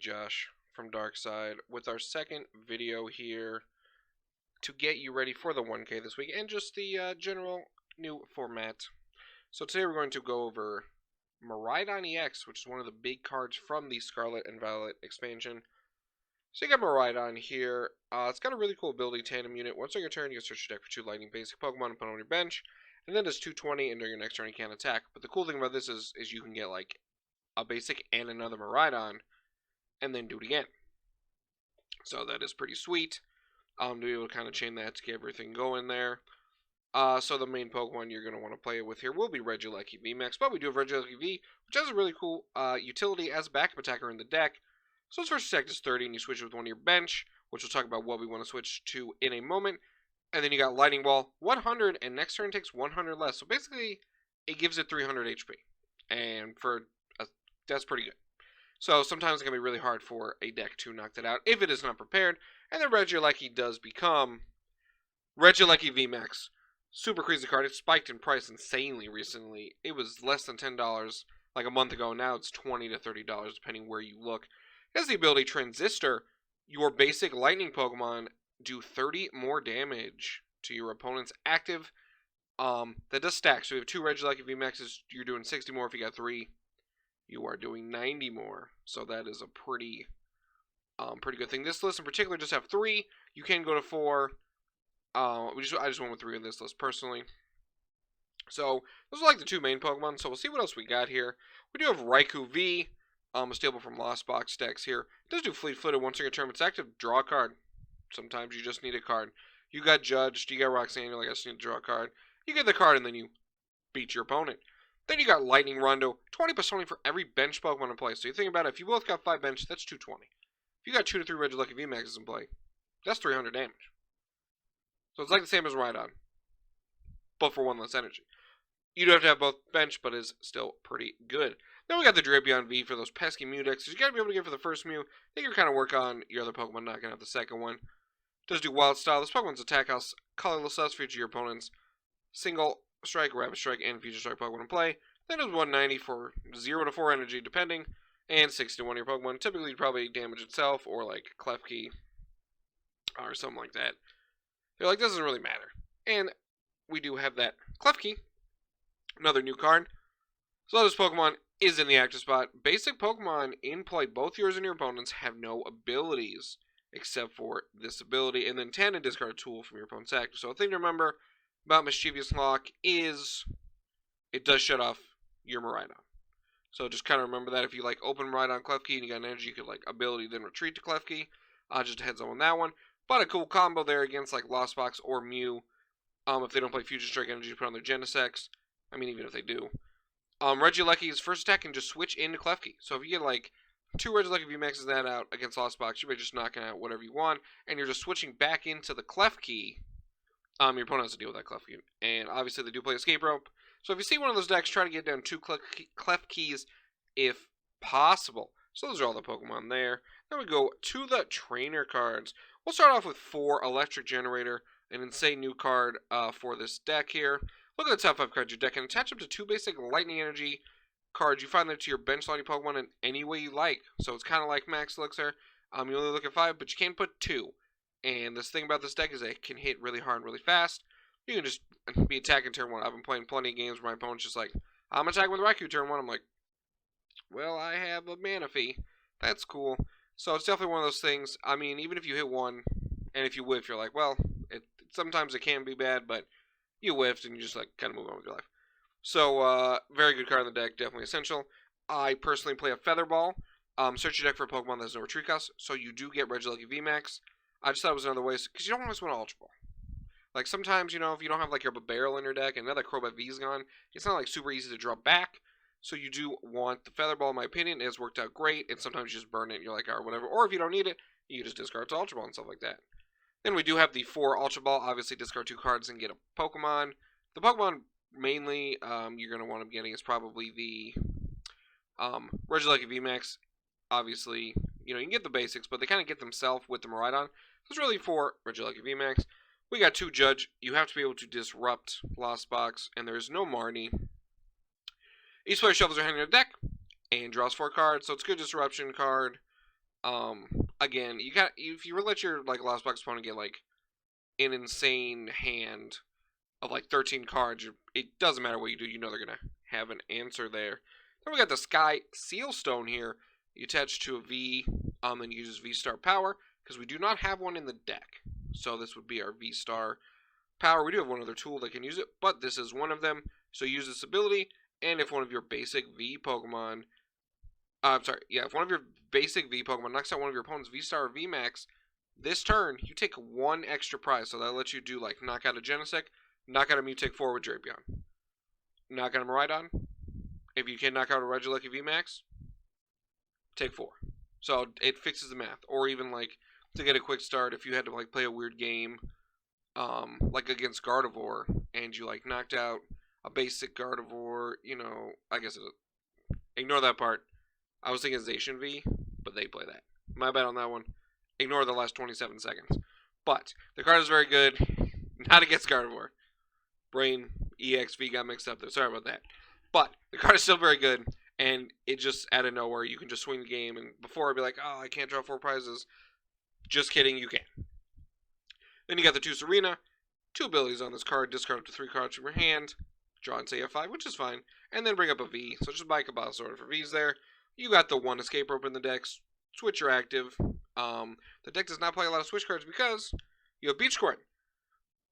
Josh from Darkside with our second video here to get you ready for the 1K this week and just the general new format. So today we're going to go over Miraidon EX, which is one of the big cards from the Scarlet and Violet expansion. So you got Miraidon here. It's got a really cool ability tandem unit. Once on your turn, you can search your deck for 2 lightning basic Pokemon and put on your bench. And then does 220, and during your next turn you can't attack. But the cool thing about this is you can get like a basic and another Miraidon, and then do it again. So that is pretty sweet. To be able to kind of chain that to get everything going there. So the main Pokemon you're going to want to play with here will be Regieleki VMAX, but we do have Regieleki V, which has a really cool utility as a backup attacker in the deck. So its first attack is 30, and you switch it with one of your bench, which we'll talk about what we want to switch to in a moment. And then you got Lightning Ball, 100, and next turn takes 100 less. So basically, it gives it 300 HP, and that's pretty good. So sometimes it can be really hard for a deck to knock that out if it is not prepared. And then Regieleki does become Regieleki VMAX. Super crazy card. It spiked in price insanely recently. It was less than $10 like a month ago. Now it's $20 to $30 depending where you look. It has the ability Transistor. Your basic lightning Pokemon do 30 more damage to your opponent's active. That does stack. So if you have 2 Regieleki VMAXs, you're doing 60 more. If you got 3, you are doing 90 more. So that is a pretty good thing. This list in particular just have 3. You can go to 4. I just went with 3 on this list personally. So those are like the 2 main Pokemon. So we'll see what else we got here. We do have Raikou V, a stable from Lost Box decks here. It does do Fleet-Footed. Once on your turn it's active, draw a card. Sometimes you just need a card. You got Judged, you got Roxanne, you're like, I just need to draw a card. You get the card and then you beat your opponent. Then you got Lightning Rondo, 20% only for every bench Pokemon in play. So you think about it, if you both got 5 bench, that's 220. If you got 2 to 3 Regieleki VMAXs in play, that's 300 damage. So it's like the same as Miraidon, but for 1 less energy. You do have to have both bench, but is still pretty good. Then we got the Drapion V for those pesky Mew decks. You got to be able to get for the first Mew. Then you can kind of work on your other Pokemon knocking out the second one. Does do Wild Style. This Pokemon's attack house, colorless us, feature your opponent's single strike, rapid strike, and future strike Pokemon in play. Then does 190 for 0 to 4 energy, depending, and 60 to 1 of your Pokemon. Typically, probably damage itself or like Klefki or something like that. They're like, doesn't really matter. And we do have that Klefki, another new card. So this Pokemon is in the active spot. Basic Pokemon in play, both yours and your opponent's, have no abilities except for this ability. And then 10 and discard a tool from your opponent's active. So a thing to remember about Mischievous Lock is it does shut off your Miraidon. So just kind of remember that if you like open Miraidon Klefki and you got an energy, you could like ability then retreat to Klefki. Just a heads up on that one. But a cool combo there against like Lost Box or Mew. If they don't play Future Strike energy to put on their Genesects. I mean, even if they do. Regielecki's first attack can just switch into Klefki. So if you get like 2 Regieleki VMAXs that out against Lost Box, you may just knocking out whatever you want. And you're just switching back into the Klefki. Your opponent has to deal with that Klefki. And obviously they do play Escape Rope. So if you see one of those decks, try to get down 2 Klefkis if possible. So those are all the Pokemon there. Then we go to the trainer cards. We'll start off with 4 Electric Generator, an insane new card for this deck here. Look at the top 5 cards of your deck and attach them to 2 basic Lightning Energy cards. You find them to your bench slotting Pokemon in any way you like. So it's kind of like Max Elixir. You only look at 5, but you can put 2. And this thing about this deck is that it can hit really hard and really fast. You can just be attacking turn 1. I've been playing plenty of games where my opponent's just like, I'm attacking with Raikou turn 1. I'm like, well, I have a Manaphy. That's cool. So it's definitely one of those things. I mean, even if you hit 1, and if you whiff, you're like, well, sometimes it can be bad, but you whiffed, and you just like kind of move on with your life. So, very good card in the deck, definitely essential. I personally play a Feather Ball. Search your deck for a Pokemon that has no retreat cost, so you do get Regieleki VMAX. I just thought it was another way, because you don't always want to Ultra Ball. Like, sometimes, you know, if you don't have, like, your Barrel in your deck, and now that Crobat V's gone, it's not, like, super easy to draw back. So you do want the Feather Ball, in my opinion. It has worked out great, and sometimes you just burn it, and you're like, or whatever. Or if you don't need it, you just discard to Ultra Ball and stuff like that. Then we do have the 4 Ultra Ball. Obviously, discard 2 cards and get a Pokemon. The Pokemon, mainly, you're going to want to be getting is probably the Regieleki VMAX. Obviously, you know, you can get the basics, but they kind of get themselves with the Miraidon. So it's really 4 Regieleki VMAX. We got 2 Judge. You have to be able to disrupt Lost Box, and there's no Marnie. Each player shuffles their hand in their deck and draws 4 cards, so it's a good disruption card. Again, if you let your like Lost Box opponent get like an insane hand of like 13 cards, it doesn't matter what you do, you know they're gonna have an answer there. Then we got the Sky Seal Stone here. You attach to a V, and uses V Star power because we do not have one in the deck. So this would be our V Star power. We do have one other tool that can use it, but this is one of them. So use this ability, and if one of your basic V Pokemon, if one of your basic V Pokemon knocks out one of your opponent's V Star or V Max, this turn you take one extra prize. So that lets you do like knock out a Genesect, knock out a Mutec 4 with Drapion, knock out a Miraidon. If you can knock out a Regieleki V Max, take 4. So it fixes the math. Or even like to get a quick start, if you had to like play a weird game, like against Gardevoir, and you like knocked out a basic Gardevoir, I guess ignore that part. I was thinking Zacian V, but they play that. My bad on that one. Ignore the last 27 seconds. But the card is very good. Not against Gardevoir. Brain EXV got mixed up there. Sorry about that. But the card is still very good, and it just out of nowhere you can just swing the game. And before I'd be like, oh, I can't draw 4 prizes. Just kidding, you can. Then you got the 2 Serena. 2 abilities on this card. Discard up to 3 cards from your hand. Draw and say a 5, which is fine. And then bring up a V. So just buy a Kabbalah for V's there. You got the 1 Escape Rope in the deck. Switch your active. The deck does not play a lot of switch cards because you have Beach Court.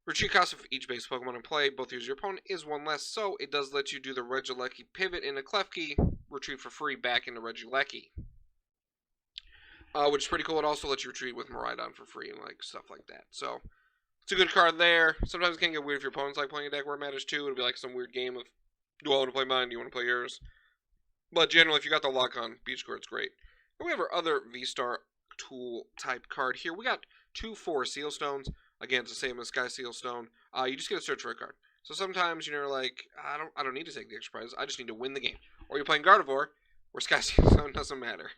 Retreat cost for each base Pokemon in play, both use your opponent, is 1 less, so it does let you do the Regieleki pivot into Klefki, retreat for free back into Regieleki. Which is pretty cool. It also lets you retreat with Miraidon for free and like stuff like that. So it's a good card there. Sometimes it can get weird if your opponent's like playing a deck where it matters too. It'll be like some weird game of, do I want to play mine? Do you want to play yours? But generally, if you got the lock on, Beach Court's great. And we have our other V-Star tool type card here. We got 2 4 Seal Stones. Again, it's the same as Sky Seal Stone. You just get to search for a card. So sometimes you're like, I don't need to take the extra prize. I just need to win the game. Or you're playing Gardevoir, where Sky Seal Stone doesn't matter.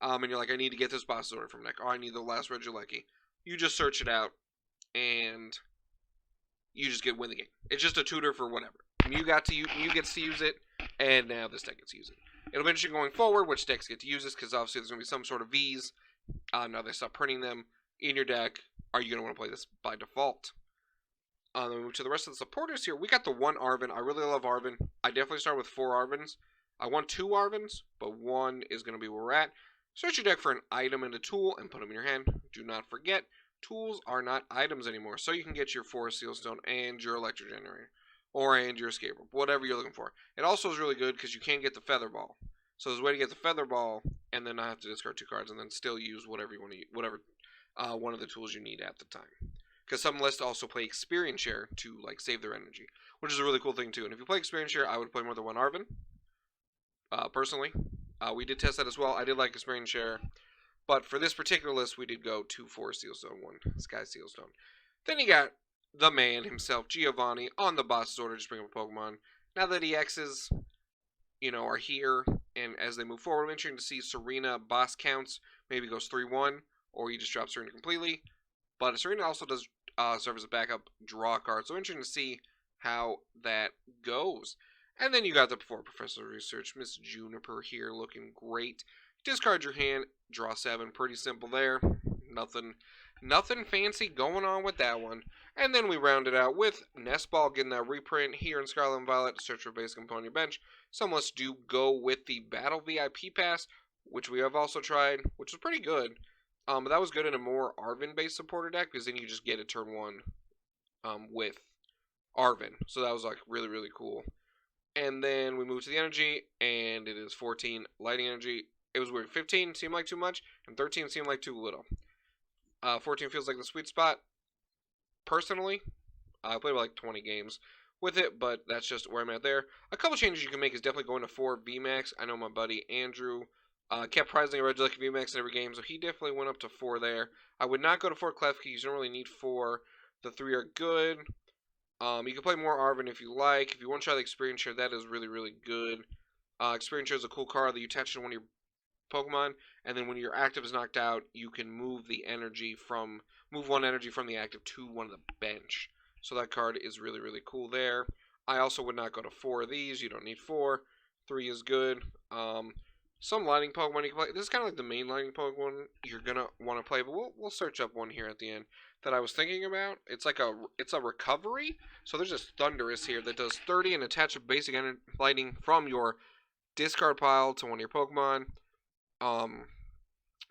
And you're like, I need to get this boss order from deck. Oh, I need the last Regieleki. You just search it out, and you just win the game. It's just a tutor for whatever. You get to use it, and now this deck gets to use it. It'll be interesting going forward which decks get to use this, because obviously there's going to be some sort of Vs. Now they stop printing them in your deck. Are you going to want to play this by default? Then we move to the rest of the supporters here. We got the 1 Arven. I really love Arven. I definitely start with 4 Arvens. I want 2 Arvens, but 1 is going to be where we're at. Search your deck for an item and a tool and put them in your hand. Do not forget, tools are not items anymore. So you can get your Forest Seal Stone and your Electro Generator. And your Escape Rope. Whatever you're looking for. It also is really good because you can get the Feather Ball. So there's a way to get the Feather Ball and then not have to discard 2 cards and then still use whatever you want to use. Whatever one of the tools you need at the time. Because some lists also play Experience Share to like save their energy. Which is a really cool thing too. And if you play Experience Share, I would play more than 1 Arven. Personally. We did test that as well. I did like Experience Share. But for this particular list, we did go 2 4 Seal Stone, 1 Sky Seal Stone. Then you got the man himself, Giovanni, on the boss's order. Just bring up a Pokemon. Now that EXs, are here, and as they move forward, I'm interested to see Serena boss counts. Maybe goes 3-1, or you just drop Serena completely. But Serena also does serve as a backup draw card. So interesting to see how that goes. And then you got the Professor Research, Miss Juniper here, looking great. Discard your hand, draw 7. Pretty simple there. Nothing fancy going on with that one. And then we round it out with Nest Ball getting that reprint here in Scarlet and Violet. Search for basic component on your bench. Some lists do go with the Battle VIP Pass, which we have also tried, which was pretty good. But that was good in a more Arven-based supporter deck, because then you just get a turn 1 with Arven. So that was like really, really cool. And then we move to the energy, and it is 14 Lighting Energy. It was weird. 15 seemed like too much, and 13 seemed like too little. 14 feels like the sweet spot. Personally, I played like 20 games with it, but that's just where I'm at there. A couple changes you can make is definitely going to 4 VMAX. I know my buddy Andrew kept prizing a Regieleki VMAX in every game, so he definitely went up to 4 there. I would not go to 4 Klefki. You don't really need 4. The 3 are good. You can play more Arven if you like. If you want to try the Experience Share, that is really, really good. Experience Share is a cool card that you attach to one of your Pokemon, and then when your active is knocked out, you can move 1 energy from the active to one of the bench. So that card is really, really cool there. I also would not go to 4 of these. You don't need 4. 3 is good. some lightning Pokemon you can play. This is kind of like the main lightning Pokemon you're gonna want to play, but we'll search up one here at the end that I was thinking about. It's a recovery. So there's this Thunderous here that does 30 and attach a basic lightning from your discard pile to one of your Pokemon.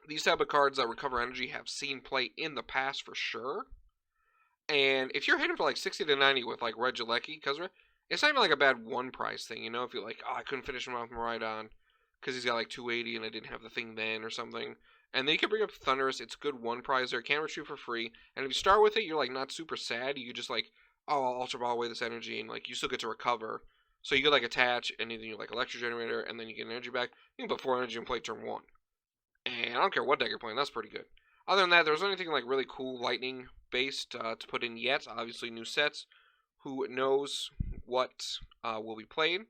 These type of cards that recover energy have seen play in the past for sure. And if you're hitting for like 60 to 90 with like Regieleki, because it's not even like a bad one price thing, you know? If you're like, oh, I couldn't finish him off Miraidon because he's got like 280 and I didn't have the thing then or something. And then you can bring up Thunderous. It's good one prize there. Can't retrieve for free. And if you start with it, you're like not super sad. You just like, oh, I'll Ultra Ball away this energy, and like you still get to recover. So you could like attach, and then you like Electro Generator, and then you get energy back. You can put 4 energy and play turn 1. And I don't care what deck you're playing, that's pretty good. Other than that, there's anything like really cool lightning based to put in yet. Obviously, new sets. Who knows what will be played?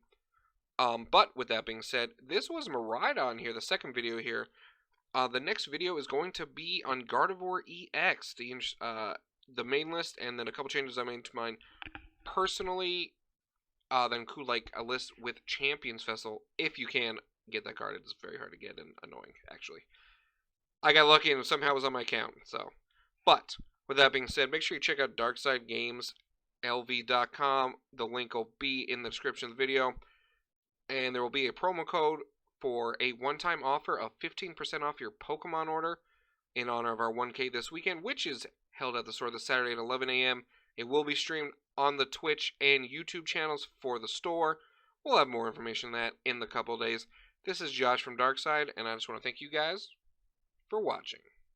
But with that being said, this was Miraidon here, the second video here. The next video is going to be on Gardevoir EX, the main list, and then a couple changes I made to mine personally. Then include like a list with Champions Festival, if you can get that card. It's very hard to get and annoying, actually. I got lucky and it somehow was on my account, so. But, with that being said, make sure you check out DarksideGamesLV.com. The link will be in the description of the video. And there will be a promo code for a one-time offer of 15% off your Pokemon order in honor of our 1K this weekend, which is held at the store this Saturday at 11 a.m. It will be streamed on the Twitch and YouTube channels for the store. We'll have more information on that in the couple days. This is Josh from Darkside, and I just want to thank you guys for watching.